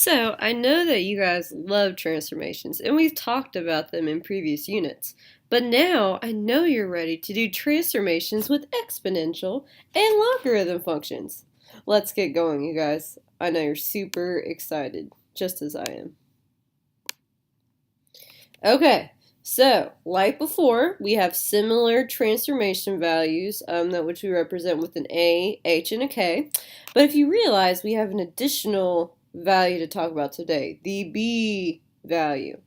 So, I know that you guys love transformations, and we've talked about them in previous units. But now, I know you're ready to do transformations with exponential and logarithm functions. Let's get going, you guys. I know you're super excited, just as I am. Okay, so, like before, we have similar transformation values, that which we represent with an A, H, and a K. But if you realize, we have an additional value to talk about today, the B value.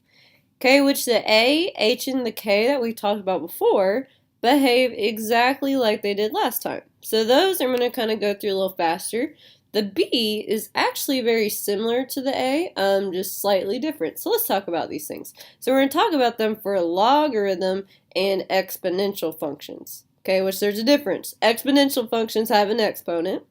Okay, which the A, H, and the K that we talked about before behave exactly like they did last time. So those I'm going to kind of go through a little faster. The B is actually very similar to the A, just slightly different. So let's talk about these things. So we're going to talk about them for logarithm and exponential functions. Okay, which there's a difference. Exponential functions have an exponent,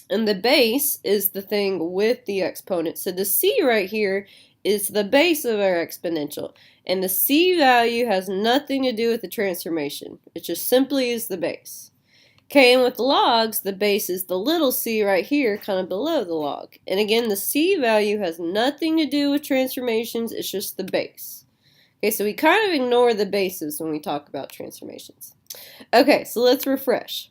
and the base is the thing with the exponent. So the C right here is the base of our exponential, and the C value has nothing to do with the transformation. It just simply is the base. Okay, and with logs, the base is the little c right here, kind of below the log. And again, the C value has nothing to do with transformations, it's just the base. Okay, so we kind of ignore the bases when we talk about transformations. Okay, so let's refresh.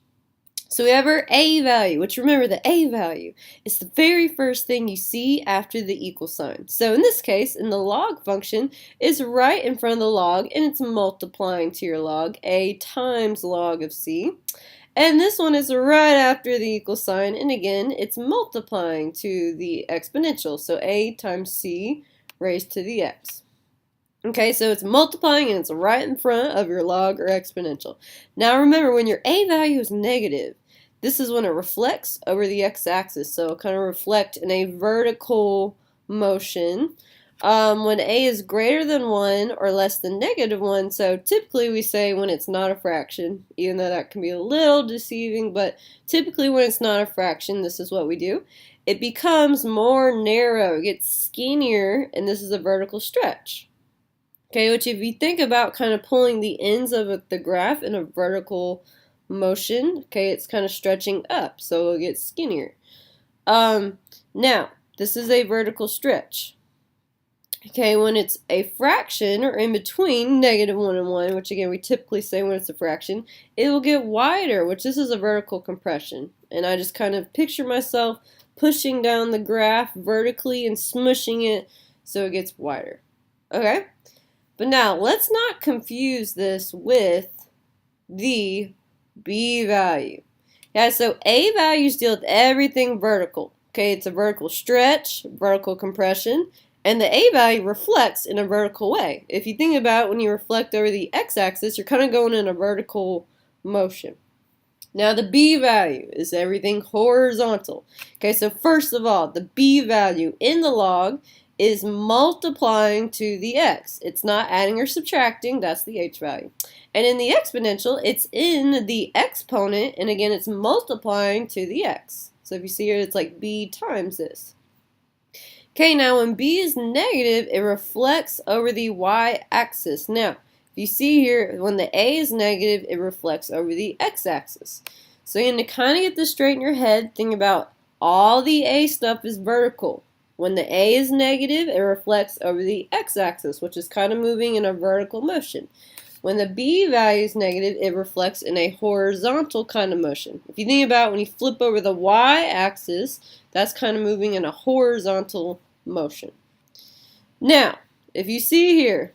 So we have our A value, which remember the A value is the very first thing you see after the equal sign. So in this case, in the log function, it's right in front of the log and it's multiplying to your log, A times log of C. And this one is right after the equal sign, and again, it's multiplying to the exponential, so A times C raised to the x. Okay, so it's multiplying and it's right in front of your log or exponential. Now remember, when your A value is negative, this is when it reflects over the x-axis, so it'll kind of reflect in a vertical motion. When A is greater than 1 or less than -1, so typically we say when it's not a fraction, even though that can be a little deceiving, but typically when it's not a fraction, this is what we do. It becomes more narrow, it gets skinnier, and this is a vertical stretch. Okay, which if you think about kind of pulling the ends of the graph in a vertical motion, okay, it's kind of stretching up, so it'll get skinnier. Now, this is a vertical stretch. Okay, when it's a fraction or in between -1 and 1, which again we typically say when it's a fraction, it will get wider, which this is a vertical compression. And I just kind of picture myself pushing down the graph vertically and smushing it so it gets wider. Okay? But now let's not confuse this with the B value. Yeah, so A values deal with everything vertical. Okay, it's a vertical stretch, vertical compression. And the A value reflects in a vertical way. If you think about it, when you reflect over the x-axis, you're kind of going in a vertical motion. Now the B value is everything horizontal. Okay, so first of all, the B value in the log is multiplying to the x. It's not adding or subtracting, that's the H value. And in the exponential, it's in the exponent, and again, it's multiplying to the x. So if you see here, it's like B times this. Okay, now when B is negative, it reflects over the y-axis. Now, if you see here, when the A is negative, it reflects over the x-axis. So you need to kind of get this straight in your head. Think about all the A stuff is vertical. When the A is negative, it reflects over the x-axis, which is kind of moving in a vertical motion. When the B value is negative, it reflects in a horizontal kind of motion. If you think about when you flip over the y-axis, that's kind of moving in a horizontal motion. Now, if you see here,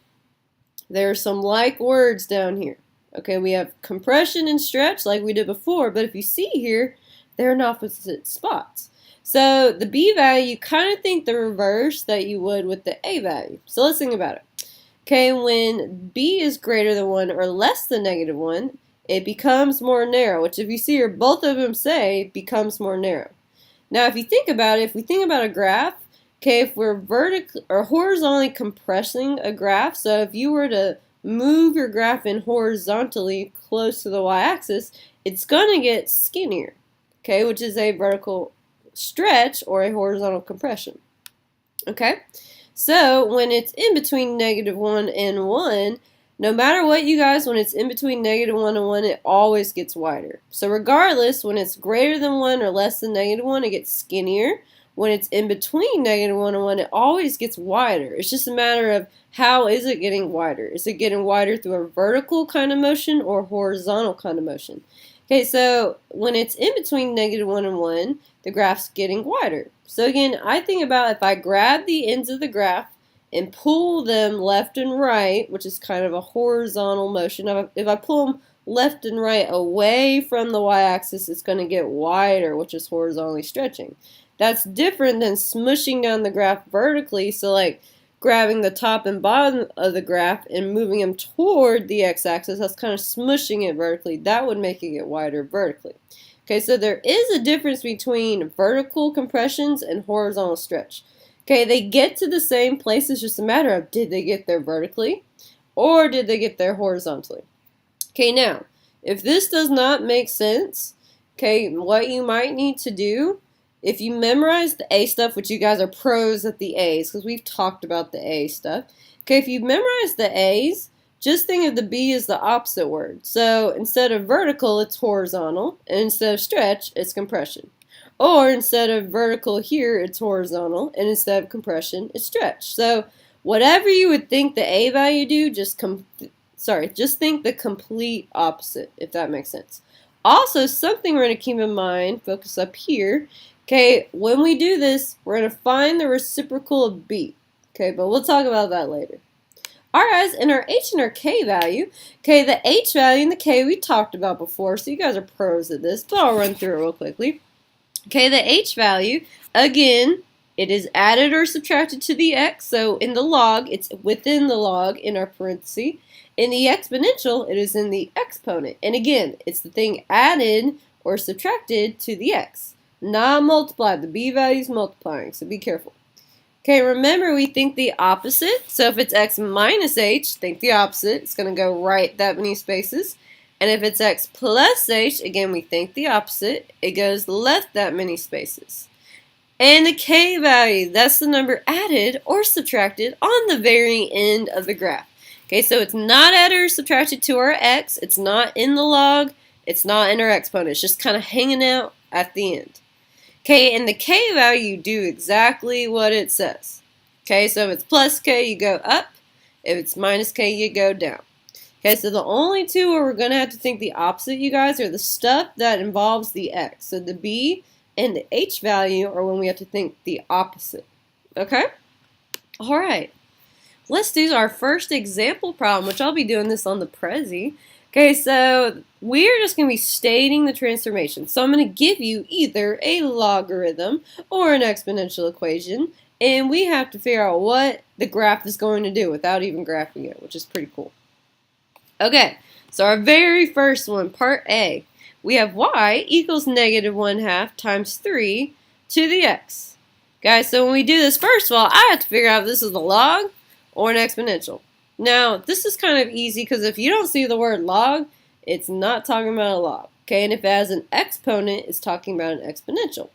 there are some like words down here. Okay, we have compression and stretch like we did before, but if you see here, they're in opposite spots. So the B value, you kind of think the reverse that you would with the A value. So let's think about it. Okay, when B is greater than 1 or less than -1, it becomes more narrow, which if you see here, both of them say becomes more narrow. Now, if you think about it, if we think about a graph, okay, if we're vertically or horizontally compressing a graph, so if you were to move your graph in horizontally close to the y-axis, it's going to get skinnier, okay, which is a vertical stretch or a horizontal compression. Okay, so when it's in between -1 and 1, no matter what, you guys, when it's in between -1 and 1, it always gets wider. So regardless, when it's greater than 1 or less than -1, it gets skinnier. when it's in between -1 and 1, it always gets wider. It's just a matter of how is it getting wider? Is it getting wider through a vertical kind of motion or horizontal kind of motion? Okay, so when it's in between -1 and 1, the graph's getting wider. So again, I think about if I grab the ends of the graph and pull them left and right, which is kind of a horizontal motion. If I pull them left and right away from the y-axis, it's going to get wider, which is horizontally stretching. That's different than smushing down the graph vertically, so like grabbing the top and bottom of the graph and moving them toward the x-axis, that's kind of smushing it vertically. That would make it get wider vertically. Okay, so there is a difference between vertical compressions and horizontal stretch. Okay, they get to the same place, it's just a matter of did they get there vertically or did they get there horizontally. Okay, now, if this does not make sense, okay, what you might need to do, if you memorize the A stuff, which you guys are pros at the A's, because we've talked about the A stuff, okay, if you memorize the A's, just think of the B as the opposite word. So instead of vertical, it's horizontal, and instead of stretch, it's compression. Or instead of vertical here, it's horizontal, and instead of compression, it's stretch. So whatever you would think the A value do, just think the complete opposite, if that makes sense. Also, something we're going to keep in mind, focus up here, okay, when we do this, we're going to find the reciprocal of B, okay, but we'll talk about that later. Alright guys, in our H and our K value, okay, the H value and the K we talked about before, so you guys are pros at this, but I'll run through it real quickly. Okay, the H value, again, it is added or subtracted to the x, so in the log, it's within the log in our parenthesis. In the exponential, it is in the exponent. And again, it's the thing added or subtracted to the x, not multiplied. The B value is multiplying, so be careful. Okay, remember we think the opposite, so if it's x minus h, think the opposite. It's going to go right that many spaces. And if it's x plus h, again, we think the opposite. It goes left that many spaces. And the K value, that's the number added or subtracted on the very end of the graph. Okay, so it's not added or subtracted to our x. It's not in the log. It's not in our exponent. It's just kind of hanging out at the end. Okay, and the K value do exactly what it says. Okay, so if it's plus K, you go up. If it's minus K, you go down. Okay, so the only two where we're going to have to think the opposite, you guys, are the stuff that involves the x. So the B and the H value are when we have to think the opposite. Okay? All right. Let's do our first example problem, which I'll be doing this on the Prezi. Okay, so we're just going to be stating the transformation. So I'm going to give you either a logarithm or an exponential equation, and we have to figure out what the graph is going to do without even graphing it, which is pretty cool. Okay, so our very first one, part A, we have y equals -1/2 times 3 to the x. Guys, so when we do this, first of all, I have to figure out if this is a log or an exponential. Now, this is kind of easy because if you don't see the word log, it's not talking about a log. Okay, and if it has an exponent, it's talking about an exponential.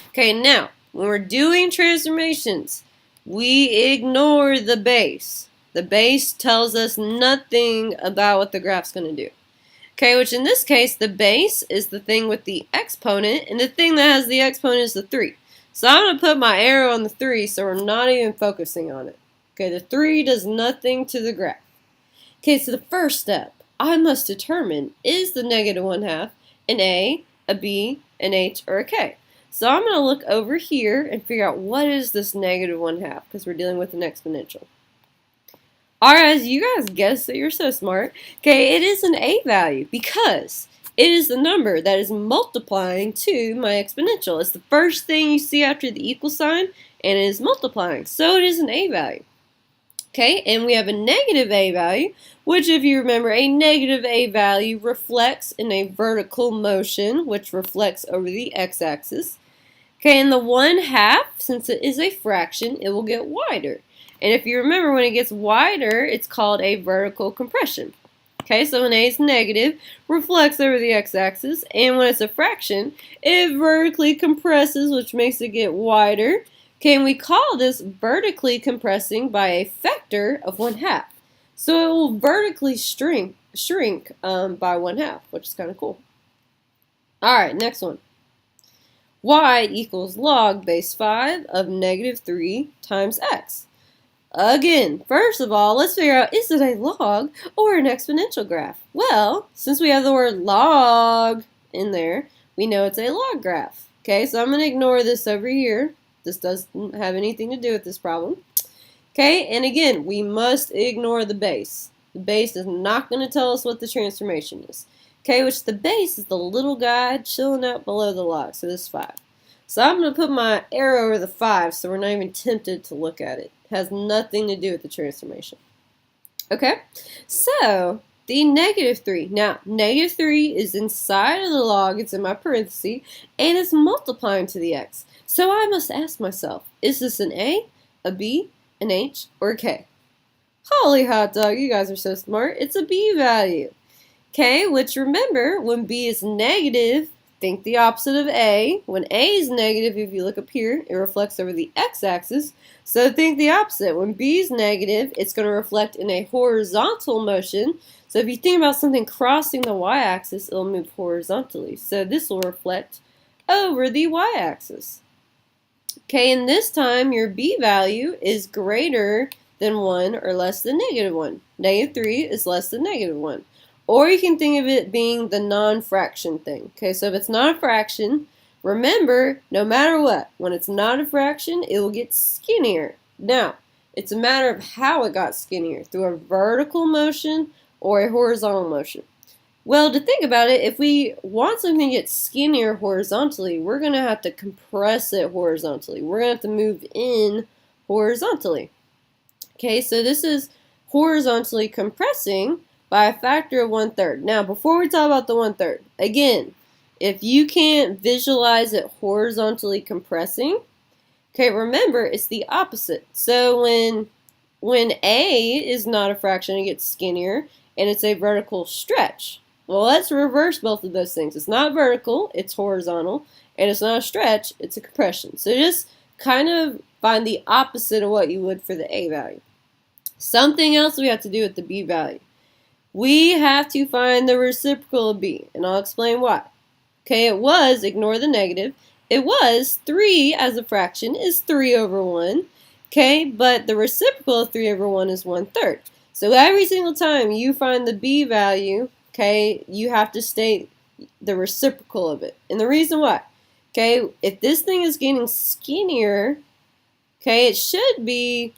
Okay, now, when we're doing transformations, we ignore the base. The base tells us nothing about what the graph's going to do. Okay, which in this case, the base is the thing with the exponent, and the thing that has the exponent is the 3. So I'm going to put my arrow on the 3, so we're not even focusing on it. Okay, the 3 does nothing to the graph. Okay, so the first step, I must determine, is the -1/2 an A, a B, an H, or a K? So I'm going to look over here and figure out what is this -1/2, because we're dealing with an exponential. Alright, you guys guessed that you're so smart. Okay, it is an A value because it is the number that is multiplying to my exponential. It's the first thing you see after the equal sign, and it is multiplying. So it is an A value. Okay, and we have a negative A value, which if you remember, a negative A value reflects in a vertical motion, which reflects over the x-axis. Okay, and the 1/2, since it is a fraction, it will get wider. And if you remember, when it gets wider, it's called a vertical compression. Okay, so when A is negative, reflects over the x-axis, and when it's a fraction, it vertically compresses, which makes it get wider. Okay, and we call this vertically compressing by a factor of 1/2. So it will vertically shrink by 1/2, which is kind of cool. All right, next one. y equals log base 5 of negative 3 times x. Again, first of all, let's figure out, is it a log or an exponential graph? Well, since we have the word log in there, we know it's a log graph. Okay, so I'm going to ignore this over here. This doesn't have anything to do with this problem. Okay, and again, we must ignore the base. The base is not going to tell us what the transformation is. Okay, which the base is the little guy chilling out below the log, so this is 5. So I'm going to put my arrow over the 5 so we're not even tempted to look at it. It has nothing to do with the transformation. Okay, so the negative 3. Now, negative 3 is inside of the log, it's in my parenthesis, and it's multiplying to the x. So I must ask myself, is this an A, a B, an H, or a K? Holy hot dog, you guys are so smart. It's a B value. Okay, which remember, when B is negative, think the opposite of A. When A is negative, if you look up here, it reflects over the x-axis. So think the opposite. When B is negative, it's going to reflect in a horizontal motion. So if you think about something crossing the y-axis, it'll move horizontally. So this will reflect over the y-axis. Okay, and this time your B value is greater than 1 or less than negative 1. Negative 3 is less than negative 1. Or you can think of it being the non-fraction thing. Okay, so if it's not a fraction, remember, no matter what, when it's not a fraction, it will get skinnier. Now, it's a matter of how it got skinnier, through a vertical motion or a horizontal motion. Well, to think about it, if we want something to get skinnier horizontally, we're going to have to compress it horizontally. We're going to have to move in horizontally. Okay, so this is horizontally compressing by a factor of 1/3. Now, before we talk about the 1/3, again, if you can't visualize it horizontally compressing, okay, remember, it's the opposite. So when A is not a fraction, it gets skinnier, and it's a vertical stretch. Well, let's reverse both of those things. It's not vertical, it's horizontal, and it's not a stretch, it's a compression. So just kind of find the opposite of what you would for the A value. Something else we have to do with the B value. We have to find the reciprocal of B, and I'll explain why. Okay, it was, ignore the negative, it was 3 as a fraction is 3 over 1, okay, but the reciprocal of 3 over 1 is 1/3. So every single time you find the B value, okay, you have to state the reciprocal of it. And the reason why, okay, if this thing is getting skinnier, okay, it should be,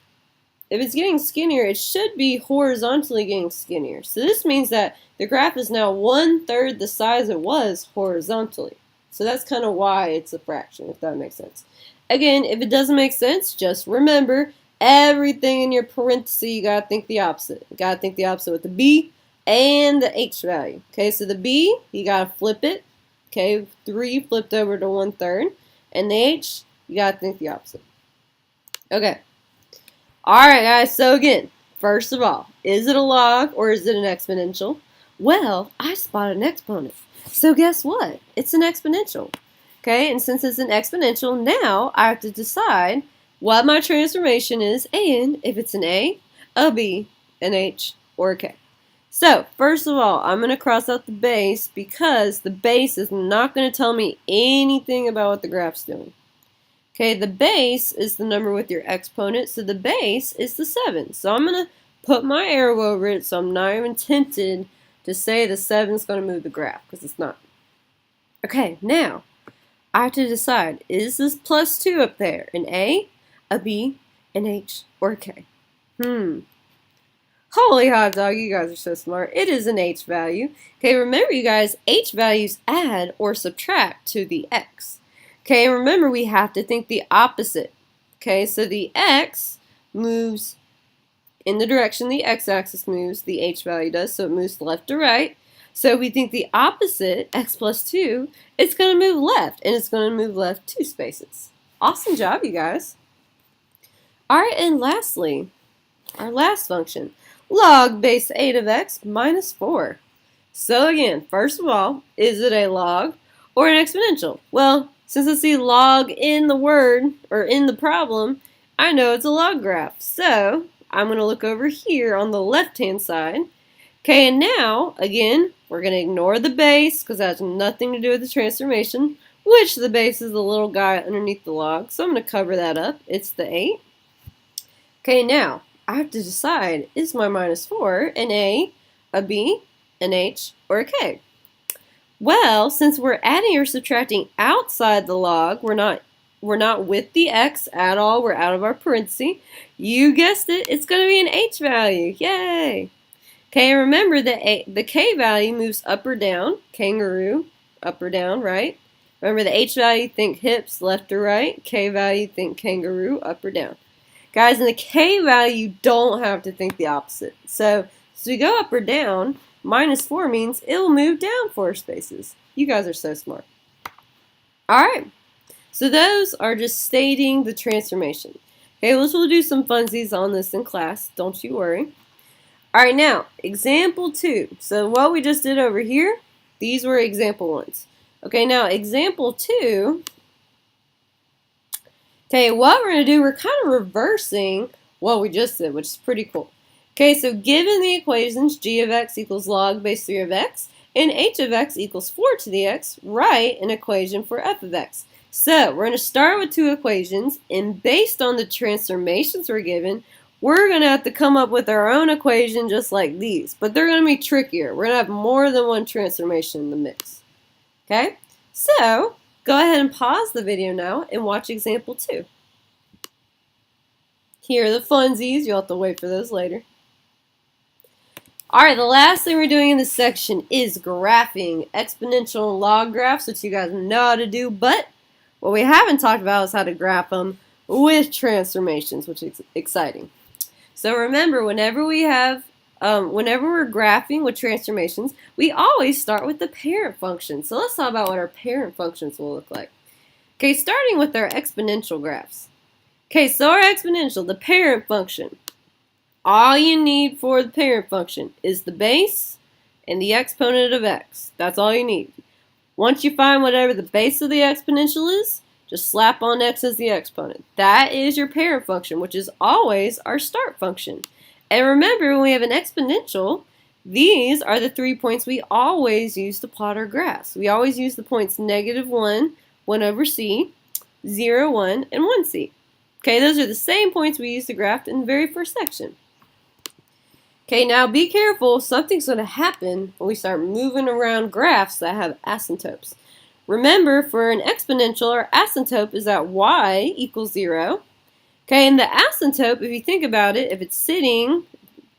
if it's getting skinnier, it should be horizontally getting skinnier. So this means that the graph is now 1/3 the size it was horizontally. So that's kind of why it's a fraction, if that makes sense. Again, if it doesn't make sense, just remember, everything in your parentheses, you got to think the opposite. You got to think the opposite with the B and the H value. Okay, so the B, you got to flip it. Okay, 3 flipped over to 1/3. And the H, you got to think the opposite. Okay. Alright guys, so again, first of all, is it a log or is it an exponential? Well, I spotted an exponent. So guess what? It's an exponential. Okay, and since it's an exponential, now I have to decide what my transformation is and if it's an A, a B, an H, or a K. So, first of all, I'm going to cross out the base because the base is not going to tell me anything about what the graph's doing. Okay, the base is the number with your exponent, so the base is the 7. So I'm going to put my arrow over it so I'm not even tempted to say the 7 is going to move the graph, because it's not. Okay, now, I have to decide, is this plus 2 up there an A, a B, an H, or a K? Holy hot dog, you guys are so smart. It is an H value. Okay, remember you guys, H values add or subtract to the X. Okay, and remember we have to think the opposite. Okay, so the X moves in the direction the x-axis moves, the H value does, so it moves left to right. So if we think the opposite, x plus 2, it's going to move left, and it's going to move left 2 spaces. Awesome job, you guys. Alright, and lastly, our last function, log base 8 of x minus 4. So again, first of all, is it a log or an exponential? Well, since I see log in the word, or in the problem, I know it's a log graph. So I'm going to look over here on the left-hand side. Okay, and now, again, we're going to ignore the base because that has nothing to do with the transformation. which the base is the little guy underneath the log. So I'm going to cover that up. It's the 8. Okay, now I have to decide, is my minus 4 an A, a B, an H, or a K? Well, since we're adding or subtracting outside the log, we're not with the x at all. We're out of our parenthesis. You guessed it. It's going to be an H value. Yay! Okay, remember that the K value moves up or down. Kangaroo, up or down, right? Remember the H value, think hips, left or right. K value, think kangaroo, up or down. Guys, in the K value, you don't have to think the opposite. So we go up or down. Minus 4 means it will move down 4 spaces. You guys are so smart. All right. So those are just stating the transformation. Okay, we'll do some funsies on this in class. Don't you worry. All right, now, example 2. So what we just did over here, these were example 1s. Okay, now example 2. Okay, what we're going to do, we're kind of reversing what we just did, which is pretty cool. Okay, so given the equations g of x equals log base 3 of x and h of x equals 4 to the x, write an equation for f of x. So we're going to start with 2 equations, and based on the transformations we're given, we're going to have to come up with our own equation just like these. But they're going to be trickier. We're going to have more than one transformation in the mix. Okay, so go ahead and pause the video now and watch example 2. Here are the funsies. You'll have to wait for those later. Alright, the last thing we're doing in this section is graphing, exponential and log graphs, which you guys know how to do, but what we haven't talked about is how to graph them with transformations, which is exciting. So remember, whenever we're graphing with transformations, we always start with the parent function. So let's talk about what our parent functions will look like. Okay, starting with our exponential graphs. Okay, so our exponential, the parent function. All you need for the parent function is the base and the exponent of x. That's all you need. Once you find whatever the base of the exponential is, just slap on x as the exponent. That is your parent function, which is always our start function. And remember, when we have an exponential, these are the 3 points we always use to plot our graphs. We always use the points -1, 1 over c, 0, 1, and 1c. Okay, those are the same points we used to graph in the very first section. Okay, now be careful. Something's going to happen when we start moving around graphs that have asymptotes. Remember, for an exponential, our asymptote is at y equals 0. Okay, and the asymptote, if you think about it, if it's sitting,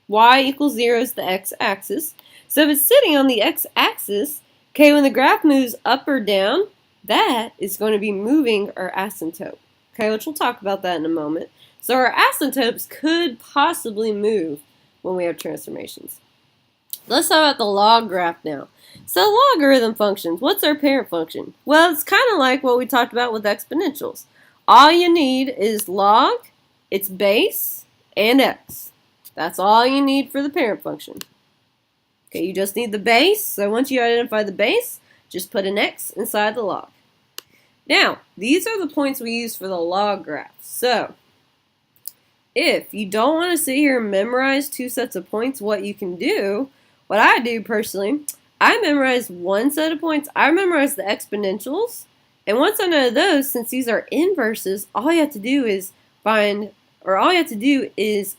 y equals 0 is the x-axis. So if it's sitting on the x-axis, okay, when the graph moves up or down, that is going to be moving our asymptote. Okay, which we'll talk about that in a moment. So our asymptotes could possibly move when we have transformations. Let's talk about the log graph now. So logarithm functions, what's our parent function? Well, it's kind of like what we talked about with exponentials. All you need is log, its base, and x. That's all you need for the parent function. Okay, you just need the base. So once you identify the base, just put an x inside the log. Now, these are the points we use for the log graph. So if you don't want to sit here and memorize 2 sets of points, what you can do, what I do personally, I memorize 1 set of points. I memorize the exponentials. And once I know those, since these are inverses, all you have to do is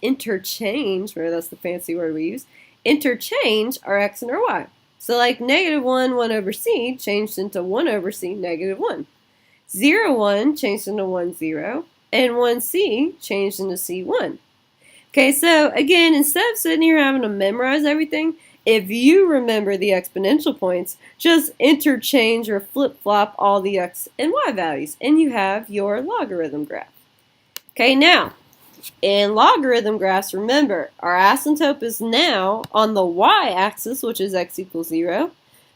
interchange, remember that's the fancy word we use, interchange our x and our y. So like -1, 1 over c changed into 1 over c, -1. 0, 1 changed into 1, 0. And 1c changed into c1. Okay, so again, instead of sitting here having to memorize everything, if you remember the exponential points, just interchange or flip-flop all the x and y values, and you have your logarithm graph. Okay, now, in logarithm graphs, remember, our asymptote is now on the y-axis, which is x equals 0.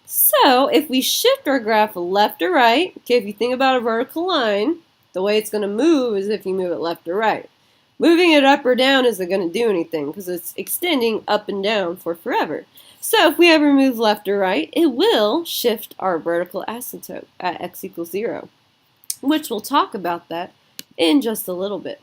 So, if we shift our graph left or right, okay, if you think about a vertical line, the way it's going to move is if you move it left or right. Moving it up or down isn't going to do anything because it's extending up and down for forever. So if we ever move left or right, it will shift our vertical asymptote at x equals 0, which we'll talk about that in just a little bit.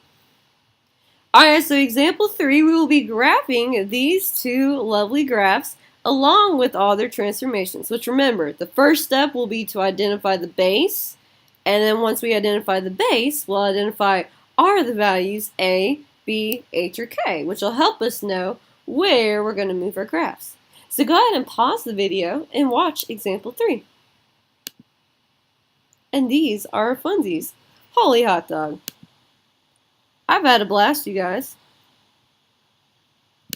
Alright, so example 3, we will be graphing these 2 lovely graphs along with all their transformations, which remember, the first step will be to identify the base And then once we identify the base, we'll identify are the values A, B, H, or K, which will help us know where we're going to move our graphs. So go ahead and pause the video and watch example 3. And these are our funsies. Holy hot dog. I've had a blast, you guys.